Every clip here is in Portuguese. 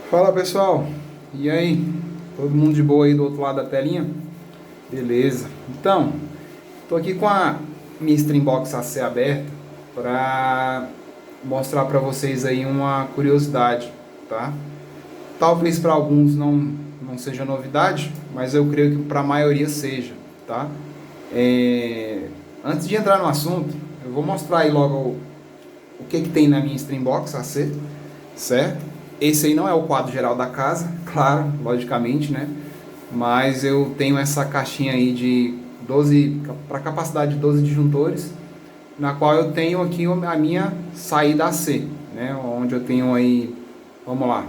Fala pessoal, e aí? Todo mundo de boa aí do outro lado da telinha? Beleza. Então, tô aqui com a minha Streambox AC aberta para mostrar para vocês aí uma curiosidade, tá? Talvez para alguns não seja novidade, mas eu creio que para a maioria seja, tá? Antes de entrar no assunto, eu vou mostrar aí logo o que tem na minha Streambox AC, certo? Esse aí não é o quadro geral da casa, claro, logicamente, né? Mas eu tenho essa caixinha aí de 12 para capacidade de 12 disjuntores, na qual eu tenho aqui a minha saída AC, né? Onde eu tenho aí, vamos lá,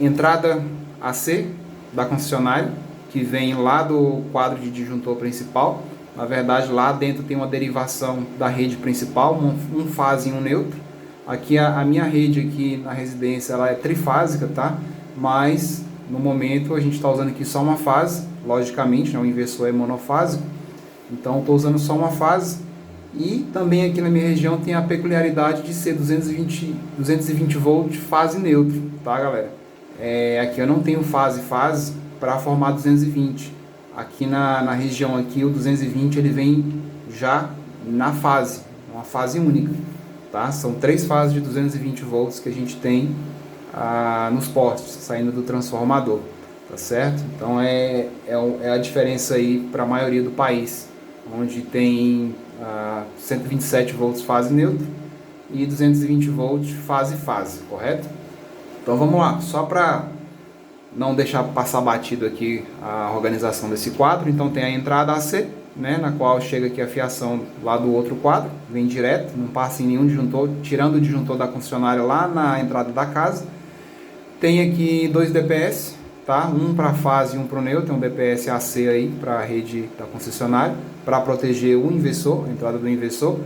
entrada AC da concessionária, que vem lá do quadro de disjuntor principal. Na verdade, lá dentro tem uma derivação da rede principal, um fase e um neutro. Aqui a minha rede aqui na residência ela é trifásica, tá? Mas no momento a gente está usando aqui só uma fase, logicamente, né? O inversor é monofásico, então estou usando só uma fase. E também aqui na minha região tem a peculiaridade de ser 220 volts fase neutro, tá galera? Aqui eu não tenho fase para formar 220. Aqui na região aqui o 220 ele vem já na fase, uma fase única, tá? São três fases de 220 volts que a gente tem nos postes, saindo do transformador, tá certo? Então é a diferença aí para a maioria do país, onde tem 127 volts fase neutra e 220 volts fase, correto? Então vamos lá, só para não deixar passar batido aqui a organização desse quadro. Então tem a entrada AC, né, na qual chega aqui a fiação lá do outro quadro, vem direto, não passa em nenhum disjuntor, tirando o disjuntor da concessionária lá na entrada da casa. Tem aqui dois DPS, tá? Um para fase e um para o neutro, tem um DPS AC aí para a rede da concessionária, para proteger o inversor, a entrada do inversor.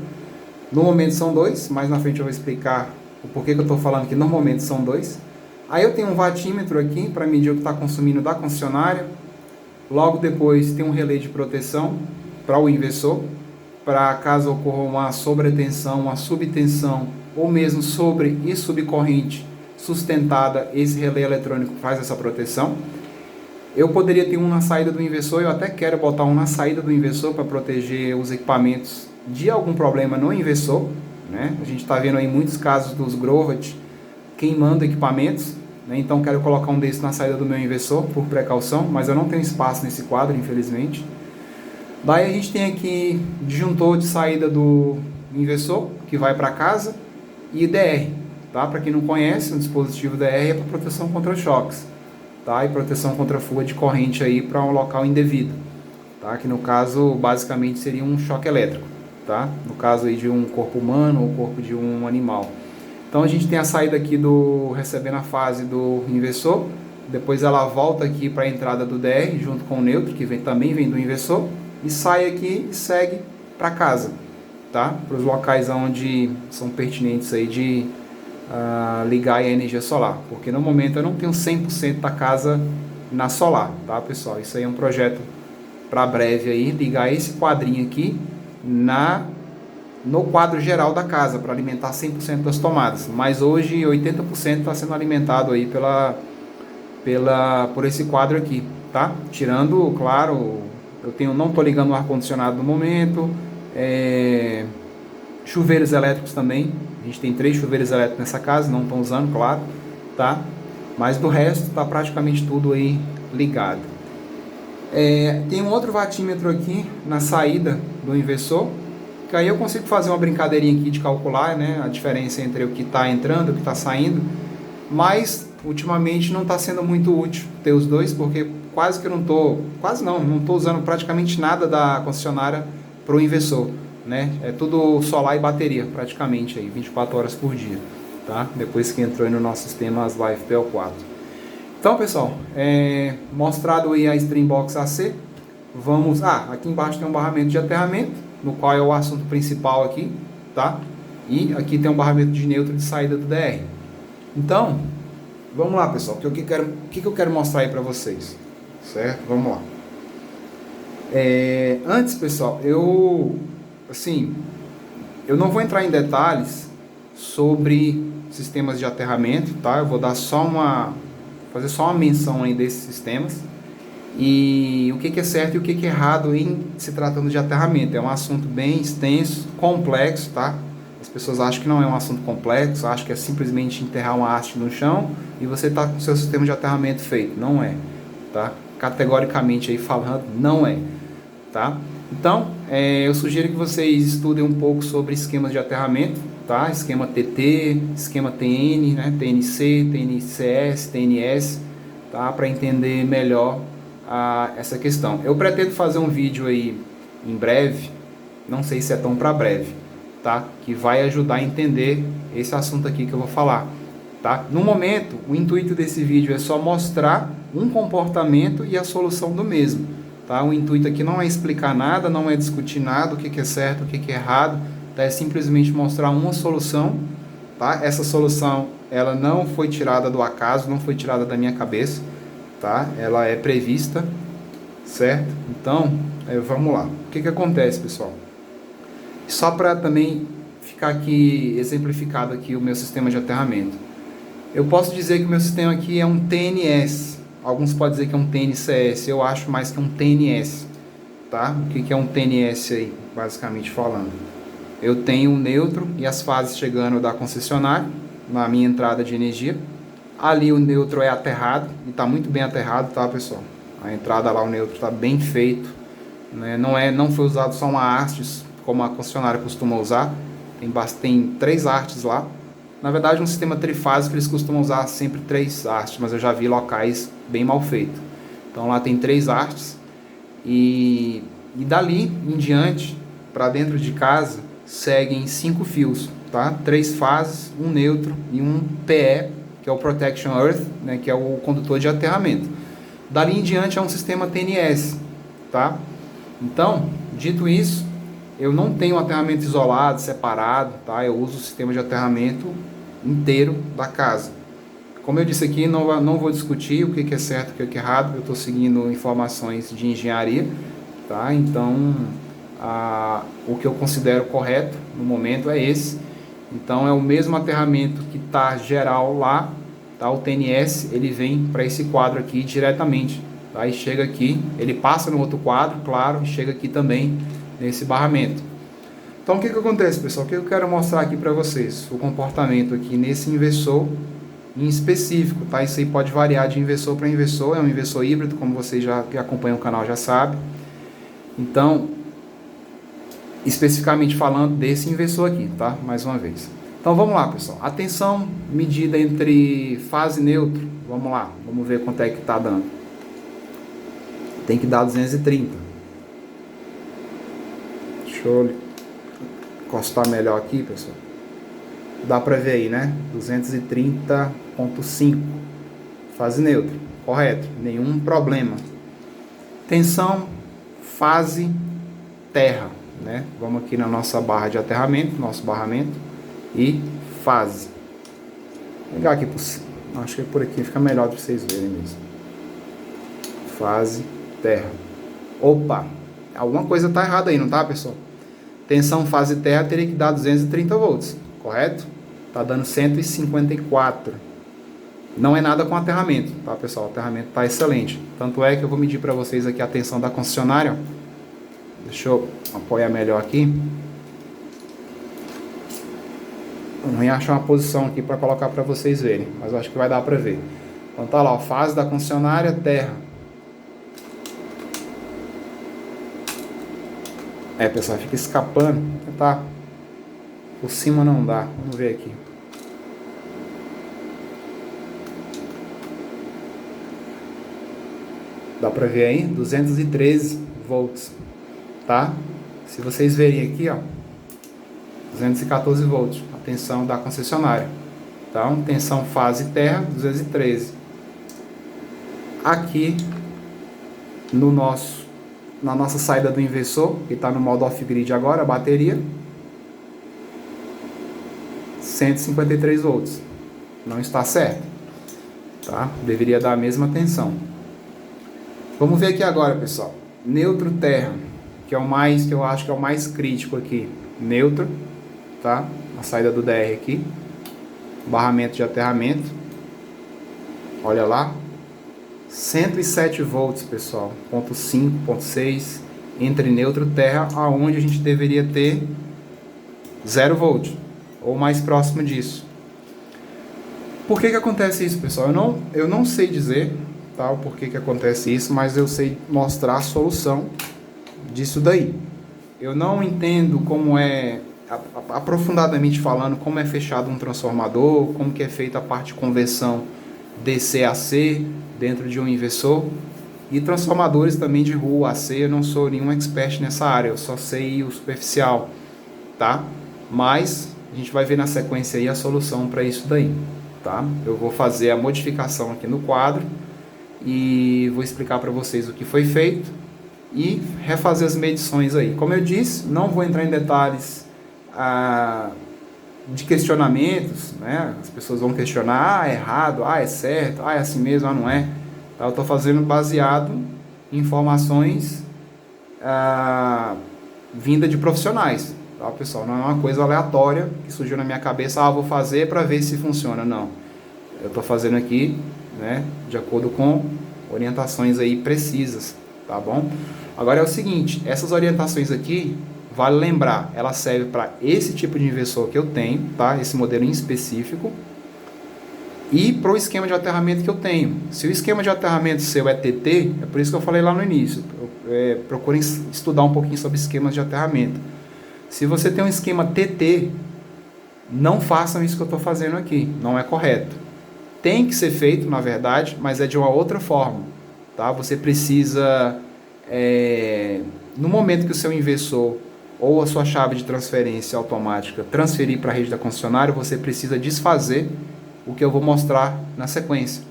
No momento são dois, mais na frente eu vou explicar o porquê que eu estou falando que normalmente são dois. Aí eu tenho um watímetro aqui para medir o que está consumindo da concessionária. Logo depois tem um relé de proteção para o inversor, para caso ocorra uma sobretensão, uma subtensão ou mesmo sobre e subcorrente sustentada, esse relé eletrônico faz essa proteção. Eu poderia ter um na saída do inversor, eu até quero botar um na saída do inversor para proteger os equipamentos de algum problema no inversor, né? A gente está vendo aí muitos casos dos Grovat queimando equipamentos, né? Então quero colocar um desses na saída do meu inversor por precaução, mas eu não tenho espaço nesse quadro, infelizmente. Daí a gente tem aqui disjuntor de saída do inversor, que vai para casa, e DR, tá? Para quem não conhece, o dispositivo DR é para proteção contra choques, tá? E proteção contra fuga de corrente aí para um local indevido, tá? Que no caso basicamente seria um choque elétrico, tá? No caso aí de um corpo humano ou corpo de um animal. Então a gente tem a saída aqui do recebendo a fase do inversor, depois ela volta aqui para a entrada do DR junto com o neutro, que também vem do inversor, e sai aqui e segue para casa, tá? Para os locais onde são pertinentes aí de ligar a energia solar, porque no momento eu não tenho 100% da casa na solar, tá pessoal? Isso aí é um projeto para breve aí, ligar esse quadrinho aqui no quadro geral da casa, para alimentar 100% das tomadas, mas hoje 80% está sendo alimentado aí por esse quadro aqui, tá? Tirando, claro, não estou ligando o ar-condicionado no momento, chuveiros elétricos também, a gente tem 3 chuveiros elétricos nessa casa, não estão usando, claro, tá? Mas do resto está praticamente tudo aí ligado. Tem um outro watímetro aqui na saída do inversor, que aí eu consigo fazer uma brincadeirinha aqui de calcular, né, a diferença entre o que está entrando e o que está saindo, mas ultimamente não está sendo muito útil ter os dois, porque não estou usando praticamente nada da concessionária para o inversor, né? É tudo solar e bateria praticamente aí, 24 horas por dia, tá? Depois que entrou aí no nosso sistema as Live PL4. Então pessoal, mostrado aí a Streambox AC, aqui embaixo tem um barramento de aterramento, no qual é o assunto principal aqui, tá? E aqui tem um barramento de neutro de saída do DR. Então, vamos lá pessoal, o que eu quero mostrar aí para vocês, certo? Vamos lá. Antes pessoal, eu não vou entrar em detalhes sobre sistemas de aterramento, tá? Eu vou dar fazer só uma menção aí desses sistemas. E o que é certo e o que é errado em se tratando de aterramento. É um assunto bem extenso, complexo, tá? As pessoas acham que não é um assunto complexo, acham que é simplesmente enterrar uma haste no chão e você está com o seu sistema de aterramento feito. Não é, tá? Categoricamente aí falando, não é, tá? Então, eu sugiro que vocês estudem um pouco sobre esquemas de aterramento, tá? Esquema TT, esquema TN, né? TNC, TNCS, TNS, tá? Para entender melhor essa questão. Eu pretendo fazer um vídeo aí em breve, não sei se é tão para breve, tá? Que vai ajudar a entender esse assunto aqui que eu vou falar, tá? No momento, o intuito desse vídeo é só mostrar um comportamento e a solução do mesmo, tá? O intuito aqui não é explicar nada, não é discutir nada, o que é certo, o que é errado, tá? É simplesmente mostrar uma solução, tá? Essa solução, ela não foi tirada do acaso, não foi tirada da minha cabeça, tá? Ela é prevista, certo? Então, vamos lá. O que acontece, pessoal? Só para também ficar aqui exemplificado aqui o meu sistema de aterramento. Eu posso dizer que o meu sistema aqui é um TNS. Alguns podem dizer que é um TNCS. Eu acho mais que um TNS, tá? O que é um TNS aí, basicamente falando? Eu tenho o neutro e as fases chegando da concessionária na minha entrada de energia. Ali o neutro é aterrado, e está muito bem aterrado, tá, pessoal? A entrada lá, o neutro está bem feito, né? Não foi usado só uma haste, como a concessionária costuma usar. Tem 3 hastes lá. Na verdade, um sistema trifásico, eles costumam usar sempre 3 hastes, mas eu já vi locais bem mal feitos. Então lá tem 3 hastes, e dali em diante, para dentro de casa, seguem 5 fios, tá? 3 fases, um neutro e um PE, que é o Protection Earth, né, que é o condutor de aterramento. Dali em diante é um sistema TNS, tá? Então, dito isso, eu não tenho aterramento isolado, separado, tá? Eu uso o sistema de aterramento inteiro da casa. Como eu disse aqui, não vou discutir o que é certo e o que é errado, eu estou seguindo informações de engenharia, tá? Então, o que eu considero correto no momento é esse. Então é o mesmo aterramento que está geral lá, tá? O TNS, ele vem para esse quadro aqui diretamente, tá? E chega aqui, ele passa no outro quadro, claro, e chega aqui também nesse barramento. Então o que acontece, pessoal? O que eu quero mostrar aqui para vocês? O comportamento aqui nesse inversor em específico, tá? Isso aí pode variar de inversor para inversor, é um inversor híbrido, como vocês que acompanham o canal já sabem. Então, especificamente falando desse inversor aqui, tá? Mais uma vez. Então vamos lá, pessoal. A tensão medida entre fase e neutro. Vamos lá, vamos ver quanto é que tá dando. Tem que dar 230. Deixa eu encostar melhor aqui, pessoal. Dá pra ver aí, né? 230,5. Fase neutra. Correto. Nenhum problema. Tensão, fase, terra. Né? Vamos aqui na nossa barra de aterramento, nosso barramento e fase. Vou pegar aqui, acho que por aqui fica melhor para vocês verem mesmo. Fase, terra. Opa, alguma coisa está errada aí, não tá, pessoal? Tensão fase terra teria que dar 230 volts, correto? Tá dando 154. Não é nada com aterramento, tá, pessoal? O aterramento tá excelente. Tanto é que eu vou medir para vocês aqui a tensão da concessionária, ó. Deixa eu apoiar melhor aqui. Vamos achar uma posição aqui para colocar para vocês verem, mas eu acho que vai dar para ver. Então tá lá, ó, fase da concessionária, terra. Pessoal, fica escapando, tá? Por cima não dá. Vamos ver aqui. Dá para ver aí? 213 volts. Tá? Se vocês verem aqui, ó, 214 volts, a tensão da concessionária. Então, tensão fase terra, 213. Aqui, na nossa saída do inversor, que está no modo off-grid agora, a bateria, 153 volts. Não está certo, tá? Deveria dar a mesma tensão. Vamos ver aqui agora, pessoal. Neutro terra, que eu acho que é o mais crítico aqui. Neutro, tá? A saída do DR aqui. barramento de aterramento, olha lá, 107 volts, pessoal, ponto 5, ponto 6, entre neutro e terra, aonde a gente deveria ter 0 volt, ou mais próximo disso. Por que acontece isso, pessoal? Eu não sei dizer, tá, o porquê que acontece isso, mas eu sei mostrar a solução disso daí. Eu não entendo como é, aprofundadamente falando, como é fechado um transformador, como que é feita a parte de conversão DC a C dentro de um inversor, e transformadores também de rua AC. Eu não sou nenhum expert nessa área, eu só sei o superficial, tá? Mas a gente vai ver na sequência aí a solução para isso daí, tá? Eu vou fazer a modificação aqui no quadro e vou explicar para vocês o que foi feito e refazer as medições aí. Como eu disse, não vou entrar em detalhes de questionamentos, né? As pessoas vão questionar, é errado, é certo, é assim mesmo, não é. Tá? Eu estou fazendo baseado em informações vinda de profissionais, tá, pessoal? Não é uma coisa aleatória que surgiu na minha cabeça, vou fazer para ver se funciona, não. Eu estou fazendo aqui, né, de acordo com orientações aí precisas, tá bom? Agora é o seguinte, essas orientações aqui, vale lembrar, ela serve para esse tipo de inversor que eu tenho, tá? Esse modelo em específico, e para o esquema de aterramento que eu tenho. Se o esquema de aterramento seu é TT, é por isso que eu falei lá no início, procurem estudar um pouquinho sobre esquemas de aterramento. Se você tem um esquema TT, não façam isso que eu estou fazendo aqui, não é correto. Tem que ser feito, na verdade, mas é de uma outra forma, tá? Você precisa, no momento que o seu inversor ou a sua chave de transferência automática transferir para a rede da concessionária, você precisa desfazer o que eu vou mostrar na sequência,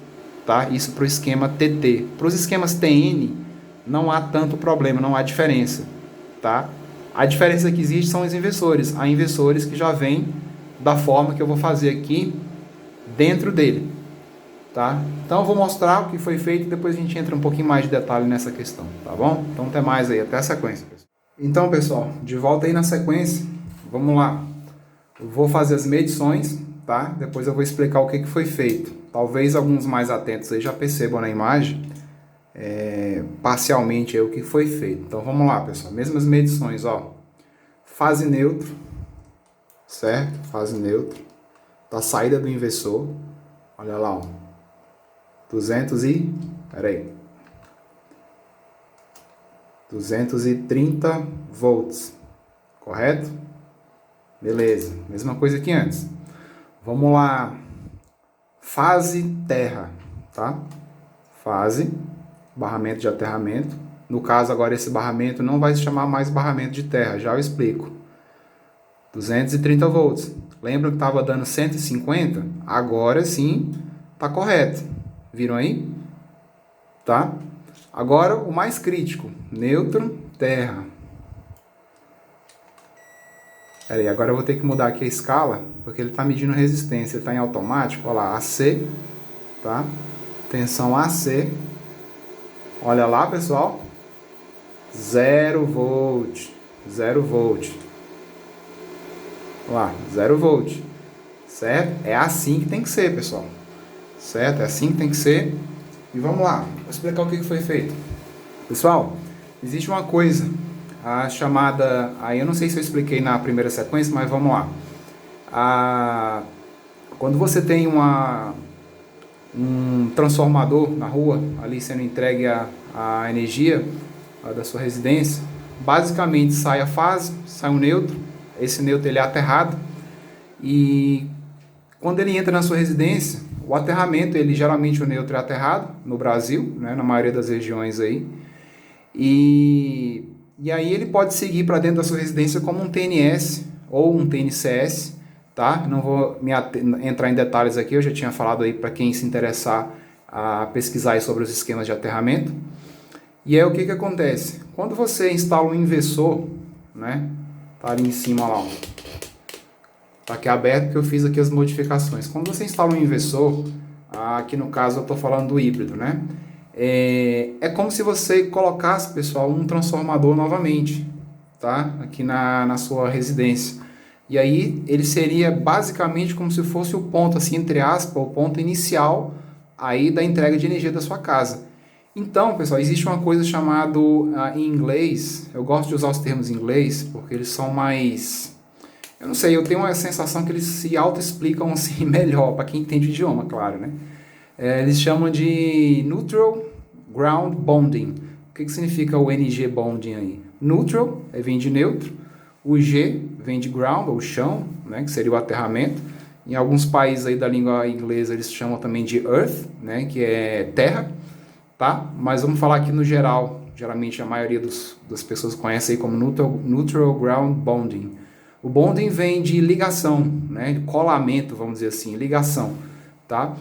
tá? Isso para o esquema TT. Para os esquemas TN, não há tanto problema, não há diferença, tá? A diferença que existe são os inversores. Há inversores que já vêm da forma que eu vou fazer aqui dentro dele, tá? Então eu vou mostrar o que foi feito e depois a gente entra um pouquinho mais de detalhe nessa questão, tá bom? Então até mais aí, até a sequência, pessoal. Então, pessoal, de volta aí na sequência, vamos lá. Eu vou fazer as medições, tá? Depois eu vou explicar o que foi feito. Talvez alguns mais atentos aí já percebam na imagem, parcialmente aí o que foi feito. Então vamos lá, pessoal. Mesmas medições, ó. Fase neutro, certo? Fase neutro. Da saída do inversor. Olha lá, ó. 230 volts, correto? Beleza, mesma coisa que antes. Vamos lá, fase terra, tá? Fase, barramento de aterramento. No caso agora esse barramento não vai se chamar mais barramento de terra, já eu explico. 230 volts. Lembra que estava dando 150? Agora sim tá correto. Viram aí? Tá? Agora o mais crítico, neutro, terra. Peraí, agora eu vou ter que mudar aqui a escala, porque ele está medindo resistência, ele está em automático. Olha lá, AC, tá? Tensão AC. Olha lá, pessoal. 0 volt. 0 volt. Olha lá, 0 volt. Certo? É assim que tem que ser, pessoal. Certo? É assim que tem que ser. E vamos lá, vou explicar o que foi feito. Pessoal, existe uma coisa, a chamada, aí eu não sei se eu expliquei na primeira sequência, mas vamos lá. Quando você tem um transformador na rua, ali sendo entregue a energia da sua residência, basicamente sai a fase, sai um neutro, esse neutro ele é aterrado, e quando ele entra na sua residência, o aterramento, ele geralmente o neutro é aterrado no Brasil, né, na maioria das regiões aí, e aí ele pode seguir para dentro da sua residência como um TNS ou um TNCS, tá? Não vou entrar em detalhes aqui, eu já tinha falado aí para quem se interessar a pesquisar aí sobre os esquemas de aterramento. E aí o que acontece? Quando você instala um inversor, né, tá ali em cima lá, ó. Tá aqui aberto que eu fiz aqui as modificações. Quando você instala um inversor, aqui no caso eu estou falando do híbrido, né? É como se você colocasse, pessoal, um transformador novamente, tá? Aqui na sua residência. E aí ele seria basicamente como se fosse o ponto, assim, entre aspas, o ponto inicial aí da entrega de energia da sua casa. Então, pessoal, existe uma coisa chamada, em inglês, eu gosto de usar os termos em inglês, porque eles são mais... Eu não sei, eu tenho uma sensação que eles se auto-explicam assim melhor, para quem entende o idioma, claro, né? Eles chamam de Neutral Ground Bonding. O que significa o NG Bonding aí? Neutral vem de neutro, o G vem de ground, ou chão, né, que seria o aterramento. Em alguns países aí da língua inglesa eles chamam também de earth, né, que é terra, tá? Mas vamos falar aqui no geral, geralmente a maioria das pessoas conhece aí como neutral ground bonding. O bonding vem de ligação, né, de colamento, vamos dizer assim, ligação, tá?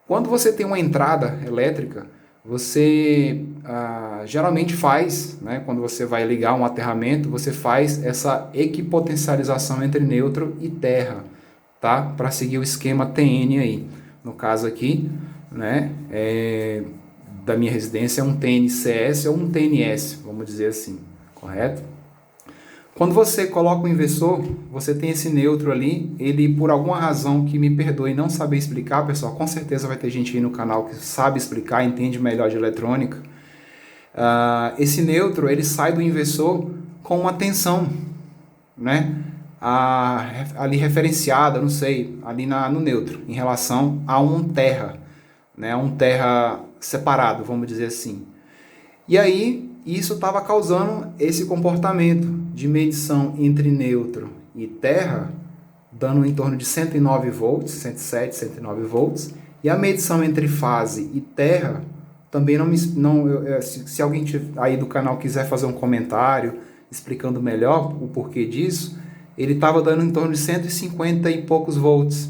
Quando você tem uma entrada elétrica, você geralmente faz, né, quando você vai ligar um aterramento, você faz essa equipotencialização entre neutro e terra, tá? Para seguir o esquema TN aí. No caso aqui, né, da minha residência é um TNCS ou um TNS, vamos dizer assim, correto? Quando você coloca o inversor, você tem esse neutro ali, ele por alguma razão que me perdoe não saber explicar, pessoal, com certeza vai ter gente aí no canal que sabe explicar, entende melhor de eletrônica. Esse neutro, ele sai do inversor com uma tensão, né? Ali referenciada, não sei, ali no neutro, em relação a um terra, né? Um terra separado, vamos dizer assim. E aí, isso estava causando esse comportamento de medição entre neutro e terra, dando em torno de 109 volts, 107, 109 volts, e a medição entre fase e terra, também se alguém aí do canal quiser fazer um comentário explicando melhor o porquê disso, ele estava dando em torno de 150 e poucos volts,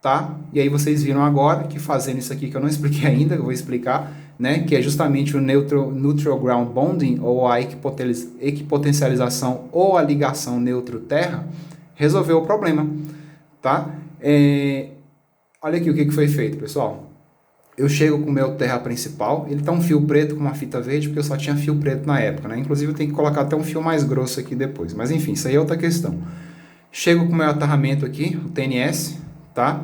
tá? E aí vocês viram agora que fazendo isso aqui que eu não expliquei ainda, eu vou explicar, né, que é justamente o neutral ground bonding, ou a equipotencialização ou a ligação neutro-terra, resolveu o problema, tá? Olha aqui o que foi feito, pessoal. Eu chego com o meu terra principal, ele tá um fio preto com uma fita verde, porque eu só tinha fio preto na época, né? Inclusive eu tenho que colocar até um fio mais grosso aqui depois, mas enfim, isso aí é outra questão. Chego com o meu aterramento aqui, o TNS, tá?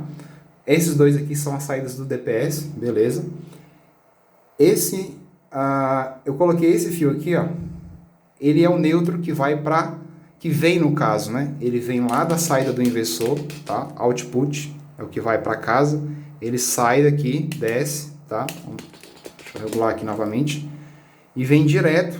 Esses dois aqui são as saídas do DPS, beleza? Eu coloquei esse fio aqui, ó. Ele é o neutro que vem no caso, né? Ele vem lá da saída do inversor, tá? Output é o que vai para casa. Ele sai daqui, desce, tá? Deixa eu regular aqui novamente. E vem direto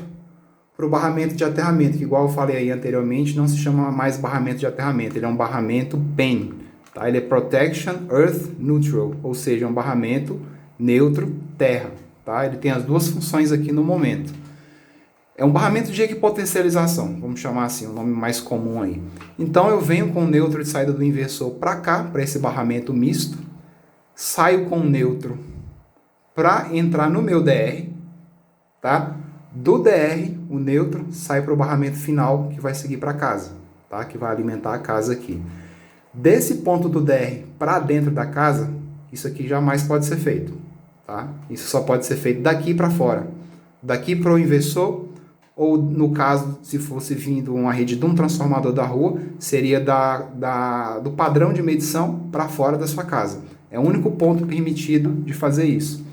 para o barramento de aterramento, que igual eu falei aí anteriormente, não se chama mais barramento de aterramento, ele é um barramento PEN, tá? Ele é Protection Earth Neutral, ou seja, um barramento neutro terra, tá? Ele tem as duas funções aqui no momento. É um barramento de equipotencialização, vamos chamar assim, o nome mais comum aí. Então eu venho com o neutro de saída do inversor para cá, para esse barramento misto, saio com o neutro para entrar no meu DR, tá? Do DR, o neutro sai para o barramento final que vai seguir para casa, tá? Que vai alimentar a casa aqui. Desse ponto do DR para dentro da casa, isso aqui jamais pode ser feito, tá? Isso só pode ser feito daqui para fora. Daqui para o inversor, ou no caso, se fosse vindo uma rede de um transformador da rua, seria do padrão de medição para fora da sua casa. É o único ponto permitido de fazer isso,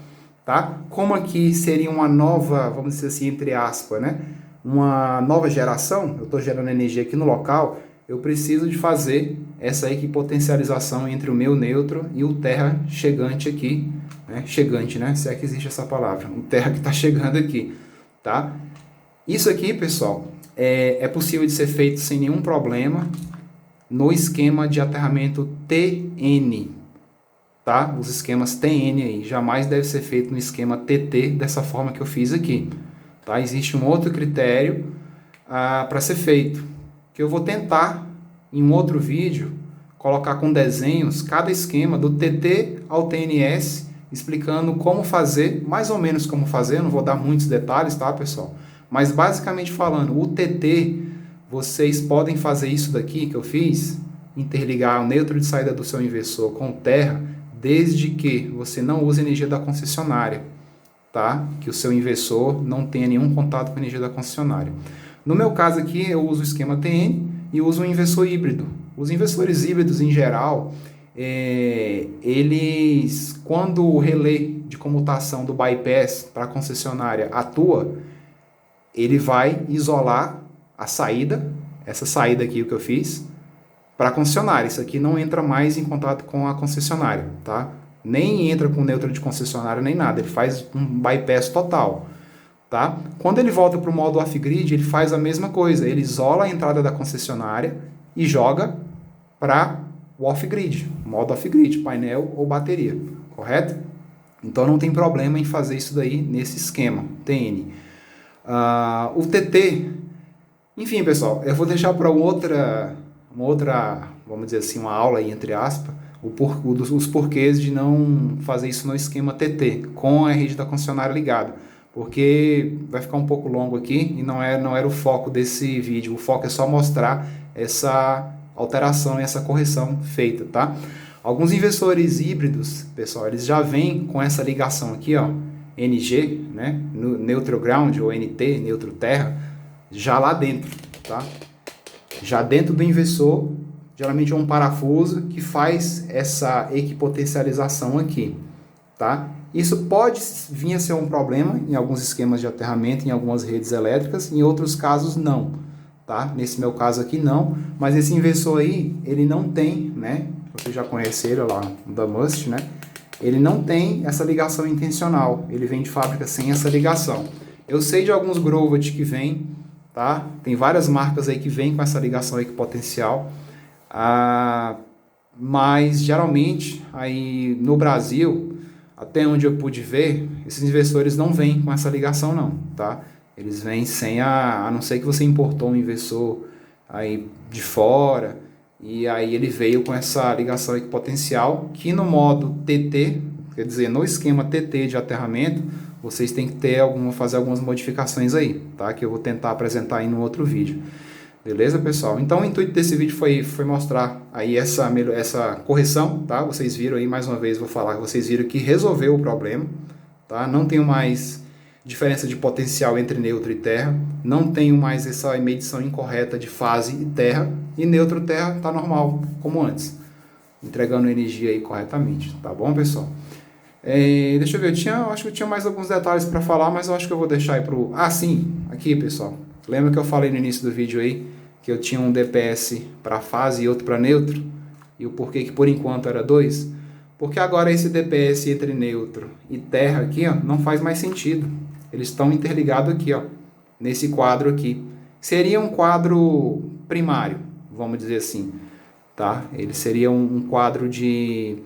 tá? Como aqui seria uma nova, vamos dizer assim, entre aspas, né? Uma nova geração, eu estou gerando energia aqui no local, eu preciso de fazer essa equipotencialização entre o meu neutro e o terra chegante aqui, né? Chegante, né? Se é que existe essa palavra, o terra que está chegando aqui, tá? Isso aqui, pessoal, é possível de ser feito sem nenhum problema no esquema de aterramento TN, tá? Os esquemas TN aí, jamais deve ser feito no esquema TT dessa forma que eu fiz aqui, tá? Existe um outro critério para ser feito, que eu vou tentar em um outro vídeo colocar com desenhos cada esquema do TT ao TNS, explicando como fazer, mais ou menos como fazer, eu não vou dar muitos detalhes, tá, pessoal? Mas basicamente falando, o TT, vocês podem fazer isso daqui que eu fiz, interligar o neutro de saída do seu inversor com o terra, desde que você não use energia da concessionária, tá? Que o seu inversor não tenha nenhum contato com a energia da concessionária. No meu caso aqui, eu uso o esquema TN, e usa um inversor híbrido. Os inversores híbridos, em geral, eles, quando o relé de comutação do bypass para a concessionária atua, ele vai isolar a saída, essa saída aqui que eu fiz, para a concessionária. Isso aqui não entra mais em contato com a concessionária, tá? Nem entra com neutro de concessionária nem nada, ele faz um bypass total, tá? Quando ele volta para o modo off-grid, ele faz a mesma coisa, ele isola a entrada da concessionária e joga para o off-grid, modo off-grid, painel ou bateria, correto? Então não tem problema em fazer isso daí nesse esquema, TN. O TT, enfim, pessoal, eu vou deixar para uma outra, vamos dizer assim, uma aula aí, entre aspas, os porquês de não fazer isso no esquema TT, com a rede da concessionária ligada, porque vai ficar um pouco longo aqui e não era o foco desse vídeo. O foco é só mostrar essa alteração e essa correção feita, tá? Alguns inversores híbridos, pessoal, eles já vêm com essa ligação aqui, ó, NG, né, neutral ground ou NT, neutro terra, já lá dentro, tá? Já dentro do inversor, geralmente é um parafuso que faz essa equipotencialização aqui, tá? Isso pode vir a ser um problema em alguns esquemas de aterramento, em algumas redes elétricas, em outros casos não, tá? Nesse meu caso aqui não, mas esse inversor aí, ele não tem, né? Vocês já conheceram lá, o da Must, né? Ele não tem essa ligação intencional, ele vem de fábrica sem essa ligação. Eu sei de alguns Grovat que vem, tá? Tem várias marcas aí que vêm com essa ligação equipotencial, mas geralmente aí no Brasil, até onde eu pude ver, esses inversores não vêm com essa ligação não, tá? Eles vêm sem a não ser que você importou um inversor aí de fora, e aí ele veio com essa ligação equipotencial, que no modo TT, quer dizer, no esquema TT de aterramento, vocês têm que fazer algumas modificações aí, tá? Que eu vou tentar apresentar aí no outro vídeo. Beleza, pessoal? Então o intuito desse vídeo foi mostrar aí essa correção, tá? Vocês viram aí, mais uma vez vou falar, vocês viram que resolveu o problema, tá? Não tenho mais diferença de potencial entre neutro e terra, não tenho mais essa medição incorreta de fase e terra, e neutro terra tá normal, como antes, entregando energia aí corretamente, tá bom, pessoal? Deixa eu ver, eu acho que eu tinha mais alguns detalhes para falar, mas eu acho que eu vou deixar aí pro... sim, aqui, pessoal, lembra que eu falei no início do vídeo aí, que eu tinha um DPS para fase e outro para neutro, e o porquê que por enquanto era 2? Porque agora esse DPS entre neutro e terra aqui, ó, não faz mais sentido. Eles estão interligados aqui, ó, nesse quadro aqui. Seria um quadro primário, vamos dizer assim, tá? Ele seria um quadro de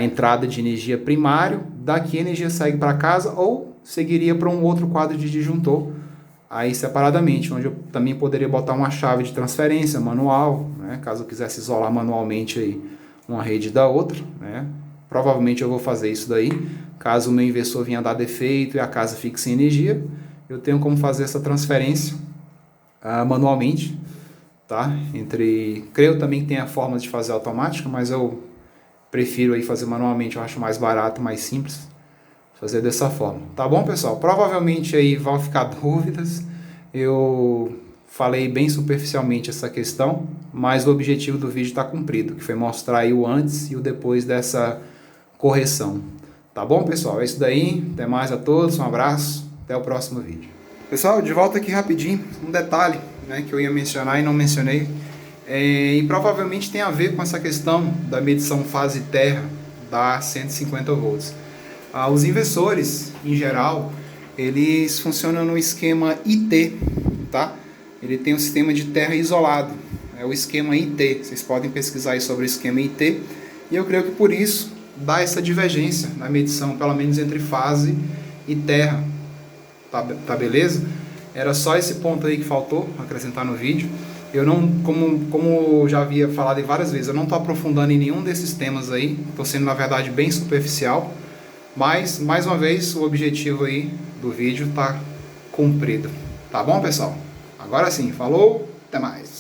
entrada de energia primário, daqui a energia segue para casa ou seguiria para um outro quadro de disjuntor, aí separadamente, onde eu também poderia botar uma chave de transferência manual, né? Caso eu quisesse isolar manualmente aí uma rede da outra, né? Provavelmente eu vou fazer isso daí. Caso o meu inversor venha dar defeito e a casa fique sem energia, eu tenho como fazer essa transferência manualmente, tá? Creio também que tem a forma de fazer automática, mas eu prefiro aí fazer manualmente, eu acho mais barato, mais simples fazer dessa forma. Tá bom, pessoal? Provavelmente aí vão ficar dúvidas. Eu falei bem superficialmente essa questão, mas o objetivo do vídeo está cumprido, que foi mostrar aí o antes e o depois dessa correção. Tá bom, pessoal? É isso daí. Até mais a todos. Um abraço. Até o próximo vídeo. Pessoal, de volta aqui rapidinho. Um detalhe, né, que eu ia mencionar e não mencionei. E provavelmente tem a ver com essa questão da medição fase terra da 150 volts. Os inversores, em geral, eles funcionam no esquema IT, tá? Ele tem um sistema de terra isolado. É o esquema IT. Vocês podem pesquisar aí sobre o esquema IT. E eu creio que por isso dá essa divergência na medição, pelo menos entre fase e terra. Tá beleza? Era só esse ponto aí que faltou acrescentar no vídeo. Eu não, como já havia falado várias vezes, eu não estou aprofundando em nenhum desses temas aí. Estou sendo, na verdade, bem superficial. Mas, mais uma vez, o objetivo aí do vídeo está cumprido. Tá bom, pessoal? Agora sim, falou, até mais.